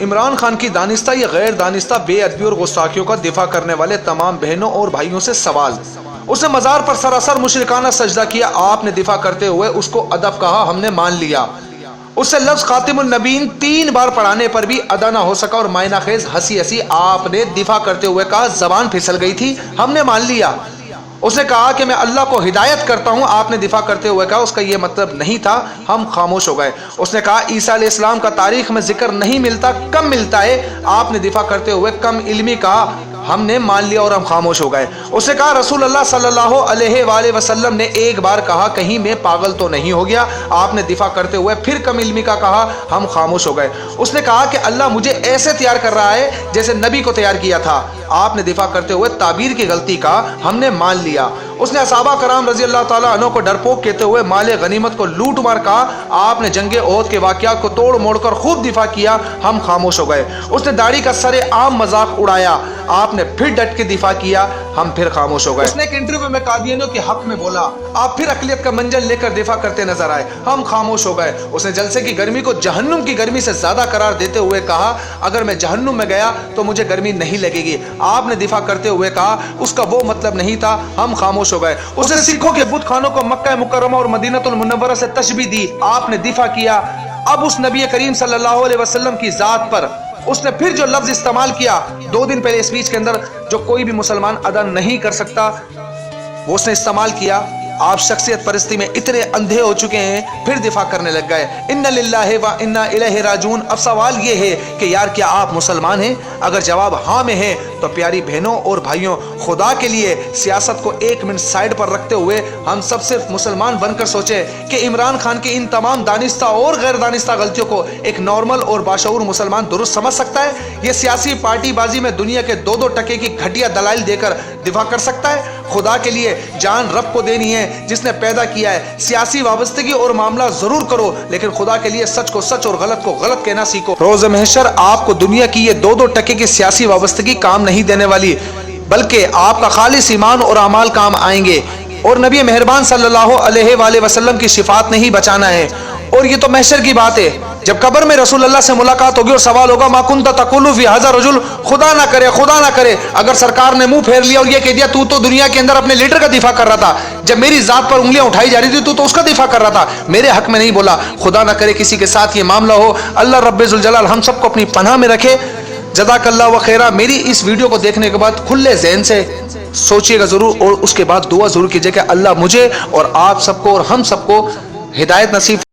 عمران خان کی دانستہ یا غیر دانستہ بے ادبی اور گستاخیوں کا دفاع کرنے والے تمام بہنوں اور بھائیوں سے سوال۔ اس نے مزار پر سراسر مشرکانہ سجدہ کیا، آپ نے دفاع کرتے ہوئے اس کو ادب کہا، ہم نے مان لیا۔ اس سے لفظ خاتم النبیین 3 بار پڑھانے پر بھی ادا نہ ہو سکا اور معنی خیز ہنسی آپ نے دفاع کرتے ہوئے کہا زبان پھسل گئی تھی، ہم نے مان لیا۔ اس نے کہا کہ میں اللہ کو ہدایت کرتا ہوں، آپ نے دفاع کرتے ہوئے کہا اس کا یہ مطلب نہیں تھا، ہم خاموش ہو گئے۔ اس نے کہا عیسیٰ علیہ السلام کا تاریخ میں ذکر نہیں ملتا، کم ملتا ہے، آپ نے دفاع کرتے ہوئے کم علمی کہا، ہم نے مان لیا اور ہم خاموش ہو گئے۔ اس نے کہا رسول اللہ صلی اللہ علیہ وآلہ وسلم نے ایک بار کہا کہیں میں پاگل تو نہیں ہو گیا، آپ نے دفاع کرتے ہوئے پھر کم علمی کا کہا، ہم خاموش ہو گئے۔ اس نے کہا کہ اللہ مجھے ایسے تیار کر رہا ہے جیسے نبی کو تیار کیا تھا، آپ نے دفاع کرتے ہوئے تعبیر کی غلطی کا، ہم نے مان لیا۔ اس نے صحابہ کرام رضی اللہ تعالیٰ عنہ کو ڈرپوک کہتے ہوئے مال غنیمت کو لوٹ مار کہا، آپ نے جنگ احد کے واقعات کو توڑ موڑ کر خوب دفاع کیا، ہم خاموش ہو گئے۔ اس نے داڑھی کا سر عام مذاق اڑایا، آپ نے پھر ڈٹ کے دفاع کیا، ہم پھر خاموش ہو گئے۔ اس نے ایک انٹرویو میں قادیانیوں کے حق میں بولا، آپ پھر اقلیت کا منجل لے کر دفاع کرتے نظر آئے، ہم خاموش ہو گئے۔ اس نے جلسے کی گرمی کو جہنم کی گرمی سے زیادہ قرار دیتے ہوئے کہا اگر میں جہنم میں گیا تو مجھے گرمی نہیں لگے گی، آپ نے دفاع کرتے ہوئے کہا اس کا وہ مطلب نہیں تھا، ہم خاموش ہو گئے۔ اس نے سکھوں کے بت خانوں کو مکہ مکرمہ اور مدینہ المنورہ سے تشبیہ دی، آپ نے دفاع کیا۔ اب اس نبی کریم صلی اللہ علیہ وسلم کی ذات پر اس نے پھر جو لفظ استعمال کیا 2 دن پہلے اسپیچ کے اندر جو کوئی بھی مسلمان ادا نہیں کر سکتا، وہ اس نے استعمال کیا۔ آپ شخصیت پرستی میں اتنے اندھے ہو چکے ہیں، پھر دفاع کرنے لگ گئے، ان للہ و انا الیہ راجعون۔ اب سوال یہ ہے کہ یار کیا آپ مسلمان ہیں؟ اگر جواب ہاں میں ہے تو پیاری بہنوں اور بھائیوں، خدا کے لیے سیاست کو 1 منٹ سائڈ پر رکھتے ہوئے ہم سب صرف مسلمان بن کر سوچیں کہ عمران خان کی ان تمام دانستہ اور غیر دانستہ غلطیوں کو ایک نارمل اور باشعور مسلمان درست سمجھ سکتا ہے؟ یہ سیاسی پارٹی بازی میں دنیا کے 2 ٹکے کی گھٹیا دلائل دے کر دفاع کر سکتا ہے؟ خدا کے لیے جان رب کو دینی ہے جس نے پیدا کیا ہے، سیاسی وابستگی اور معاملہ ضرور کرو لیکن خدا کے لیے سچ کو سچ اور غلط کو غلط کہنا سیکھو۔ روز محشر آپ کو دنیا کی یہ 2 ٹکے کی سیاسی وابستگی کام نہیں دینے والی، بلکہ آپ کا خالص ایمان اور اعمال کام آئیں گے، اور نبی مہربان صلی اللہ علیہ وآلہ وسلم کی شفاعت نے ہی بچانا ہے۔ اور یہ تو محشر کی بات ہے، جب قبر میں رسول اللہ سے ملاقات ہوگی اور سوال ہوگا ما کنت تقول فی ھذا الرجل، خدا نہ کرے اگر سرکار نے منہ پھیر لیا اور یہ کہہ دیا تو دنیا کے اندر اپنے لیڈر کا دفاع کر رہا تھا، جب میری ذات پر انگلیاں اٹھائی جا رہی تھی تو اس کا دفاع کر رہا تھا، میرے حق میں نہیں بولا۔ خدا نہ کرے کسی کے ساتھ یہ معاملہ ہو، اللہ رب ذوالجلال ہم سب کو اپنی پناہ میں رکھے۔ جزاک اللہ و خیرہ۔ میری اس ویڈیو کو دیکھنے کے بعد کھلے ذہن سے سوچیے گا ضرور اور اس کے بعد دعا ضرور کیجیے کہ اللہ مجھے اور آپ سب کو اور ہم سب کو ہدایت نصیب